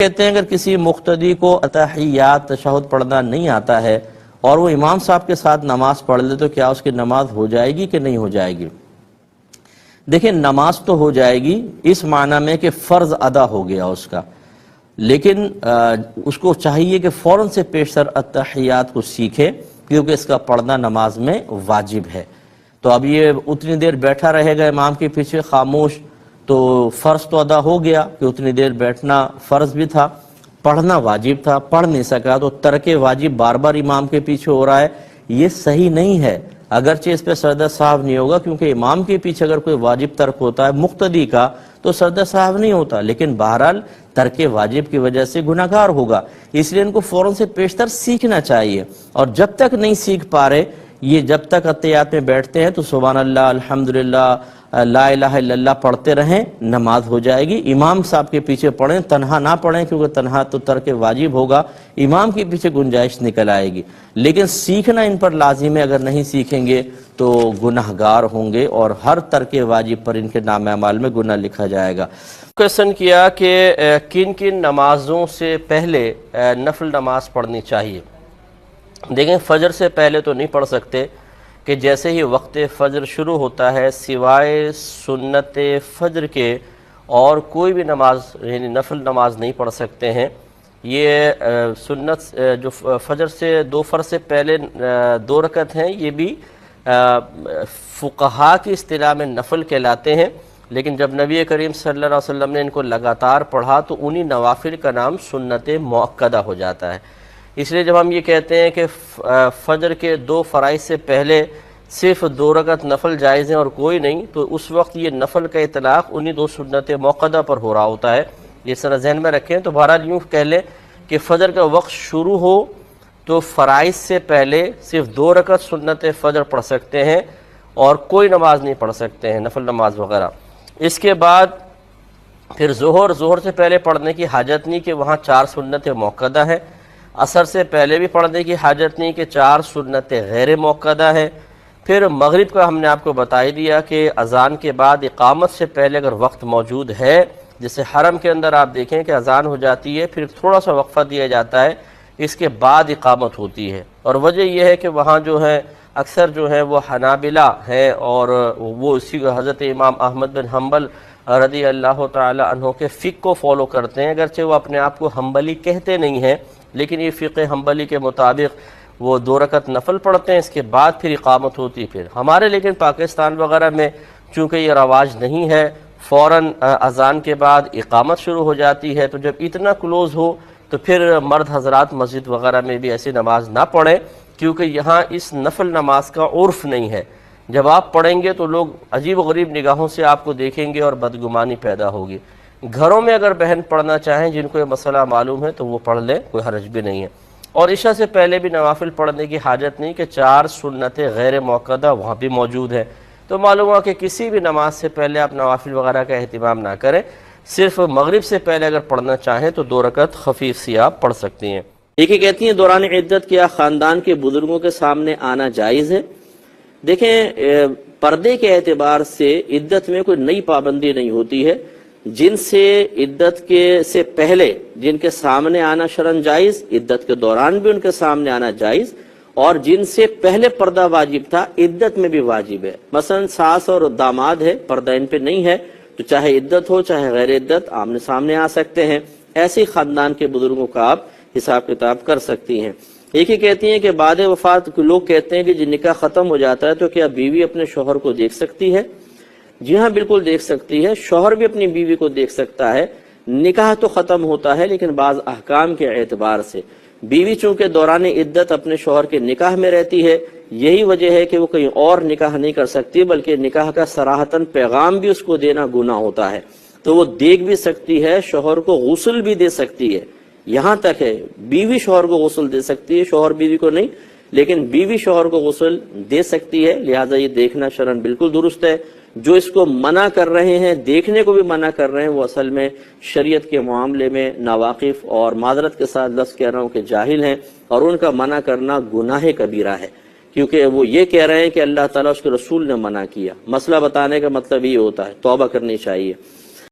کہتے ہیں اگر کسی مقتدی کو اتحیات تشہد پڑھنا نہیں آتا ہے اور وہ امام صاحب کے ساتھ نماز پڑھ لے تو کیا اس کی نماز ہو جائے گی کہ نہیں ہو جائے گی؟ دیکھیں نماز تو ہو جائے گی اس معنی میں کہ فرض ادا ہو گیا اس کا، لیکن اس کو چاہیے کہ فوراً سے پیشتر اتحیات کو سیکھے، کیونکہ اس کا پڑھنا نماز میں واجب ہے۔ تو اب یہ اتنی دیر بیٹھا رہے گا امام کے پیچھے خاموش، تو فرض تو ادا ہو گیا کہ اتنی دیر بیٹھنا فرض بھی تھا، پڑھنا واجب تھا، پڑھ نہیں سکا، تو ترک واجب بار بار امام کے پیچھے ہو رہا ہے، یہ صحیح نہیں ہے۔ اگرچہ اس پہ سجدہ صاحب نہیں ہوگا، کیونکہ امام کے پیچھے اگر کوئی واجب ترک ہوتا ہے مقتدی کا تو سجدہ صاحب نہیں ہوتا، لیکن بہرحال ترک واجب کی وجہ سے گناہگار ہوگا۔ اس لیے ان کو فوراً سے پیشتر سیکھنا چاہیے، اور جب تک نہیں سیکھ پا رہے، یہ جب تک اتحیات میں بیٹھتے ہیں تو سبحان اللہ، الحمدللہ، لا الہ الا اللہ پڑھتے رہیں، نماز ہو جائے گی۔ امام صاحب کے پیچھے پڑھیں، تنہا نہ پڑھیں، کیونکہ تنہا تو ترک واجب ہوگا، امام کے پیچھے گنجائش نکل آئے گی، لیکن سیکھنا ان پر لازم ہے۔ اگر نہیں سیکھیں گے تو گناہگار ہوں گے، اور ہر ترک واجب پر ان کے نام اعمال میں گناہ لکھا جائے گا۔ کویشچن کیا کہ کن کن نمازوں سے پہلے نفل نماز پڑھنی چاہیے؟ دیکھیں فجر سے پہلے تو نہیں پڑھ سکتے، کہ جیسے ہی وقت فجر شروع ہوتا ہے سوائے سنت فجر کے اور کوئی بھی نماز یعنی نفل نماز نہیں پڑھ سکتے ہیں۔ یہ سنت جو فجر سے دو فرض سے پہلے 2 رکعت ہیں، یہ بھی فقہا کی اصطلاح میں نفل کہلاتے ہیں، لیکن جب نبی کریم صلی اللہ علیہ وسلم نے ان کو لگاتار پڑھا تو انہی نوافل کا نام سنت مؤکدہ ہو جاتا ہے۔ اس لیے جب ہم یہ کہتے ہیں کہ فجر کے 2 فرائض سے پہلے صرف 2 رکعت نفل جائز ہیں اور کوئی نہیں، تو اس وقت یہ نفل کا اطلاق انہی 2 سنت مؤکدہ پر ہو رہا ہوتا ہے۔ یہ طرح ذہن میں رکھیں۔ تو بہرحال یوں کہہ لیں کہ فجر کا وقت شروع ہو تو فرائض سے پہلے صرف 2 رکعت سنت فجر پڑھ سکتے ہیں، اور کوئی نماز نہیں پڑھ سکتے ہیں، نفل نماز وغیرہ۔ اس کے بعد پھر ظہر سے پہلے پڑھنے کی حاجت نہیں کہ وہاں 4 سنت مؤکدہ ہیں۔ عصر سے پہلے بھی پڑھنے کی حاجت نہیں کہ 4 سنت غیر مؤکدہ ہے۔ پھر مغرب کا ہم نے آپ کو بتا ہی دیا کہ اذان کے بعد اقامت سے پہلے اگر وقت موجود ہے، جیسے حرم کے اندر آپ دیکھیں کہ اذان ہو جاتی ہے، پھر تھوڑا سا وقفہ دیا جاتا ہے، اس کے بعد اقامت ہوتی ہے۔ اور وجہ یہ ہے کہ وہاں جو ہے اکثر جو ہے وہ حنابلہ ہیں، اور وہ اسی حضرت امام احمد بن حنبل رضی اللہ تعالی عنہ کے فقہ کو فالو کرتے ہیں، اگرچہ وہ اپنے آپ کو حنبلی کہتے نہیں ہیں، لیکن یہ فقہ حنبلی کے مطابق وہ 2 رکعت نفل پڑھتے ہیں، اس کے بعد پھر اقامت ہوتی ہے۔ پھر ہمارے لیکن پاکستان وغیرہ میں چونکہ یہ رواج نہیں ہے، فوراً اذان کے بعد اقامت شروع ہو جاتی ہے، تو جب اتنا کلوز ہو تو پھر مرد حضرات مسجد وغیرہ میں بھی ایسی نماز نہ پڑھیں، کیونکہ یہاں اس نفل نماز کا عرف نہیں ہے۔ جب آپ پڑھیں گے تو لوگ عجیب و غریب نگاہوں سے آپ کو دیکھیں گے اور بدگمانی پیدا ہوگی۔ گھروں میں اگر بہن پڑھنا چاہیں جن کو یہ مسئلہ معلوم ہے تو وہ پڑھ لیں، کوئی حرج بھی نہیں ہے۔ اور عشاء سے پہلے بھی نوافل پڑھنے کی حاجت نہیں کہ 4 سنت غیر مؤکدہ وہاں بھی موجود ہے۔ تو معلوم ہوا کہ کسی بھی نماز سے پہلے آپ نوافل وغیرہ کا اہتمام نہ کریں، صرف مغرب سے پہلے اگر پڑھنا چاہیں تو 2 رکعت خفیف سی آپ پڑھ سکتی ہیں۔ ایک کہتی ہیں دوران عدت کیا خاندان کے بزرگوں کے سامنے آنا جائز ہے؟ دیکھیں پردے کے اعتبار سے عدت میں کوئی نئی پابندی نہیں ہوتی ہے۔ جن سے عدت کے سے پہلے جن کے سامنے آنا شرعاً جائز، عدت کے دوران بھی ان کے سامنے آنا جائز، اور جن سے پہلے پردہ واجب تھا عدت میں بھی واجب ہے۔ مثلا ساس اور داماد ہے، پردہ ان پہ نہیں ہے، تو چاہے عدت ہو چاہے غیر عدت آمنے سامنے آ سکتے ہیں۔ ایسے خاندان کے بزرگوں کا آپ حساب کتاب کر سکتی ہیں۔ ایک ہی کہتی ہیں کہ بعد وفات لوگ کہتے ہیں کہ جب نکاح ختم ہو جاتا ہے تو کیا بیوی اپنے شوہر کو دیکھ سکتی ہے؟ جی ہاں بالکل دیکھ سکتی ہے، شوہر بھی اپنی بیوی کو دیکھ سکتا ہے۔ نکاح تو ختم ہوتا ہے لیکن بعض احکام کے اعتبار سے بیوی چونکہ دوران عدت اپنے شوہر کے نکاح میں رہتی ہے، یہی وجہ ہے کہ وہ کہیں اور نکاح نہیں کر سکتی، بلکہ نکاح کا صراحتاً پیغام بھی اس کو دینا گناہ ہوتا ہے، تو وہ دیکھ بھی سکتی ہے، شوہر کو غسل بھی دے سکتی ہے۔ یہاں تک ہے بیوی شوہر کو غسل دے سکتی ہے، شوہر بیوی کو نہیں، لیکن بیوی شوہر کو غسل دے سکتی ہے، لہٰذا یہ دیکھنا شرعاً بالکل درست ہے۔ جو اس کو منع کر رہے ہیں، دیکھنے کو بھی منع کر رہے ہیں، وہ اصل میں شریعت کے معاملے میں ناواقف اور معذرت کے ساتھ لفظ کہہ رہا ہوں کہ جاہل ہیں، اور ان کا منع کرنا گناہ کبیرہ ہے، کیونکہ وہ یہ کہہ رہے ہیں کہ اللہ تعالیٰ اس کے رسول نے منع کیا۔ مسئلہ بتانے کا مطلب یہ ہوتا ہے، توبہ کرنی چاہیے۔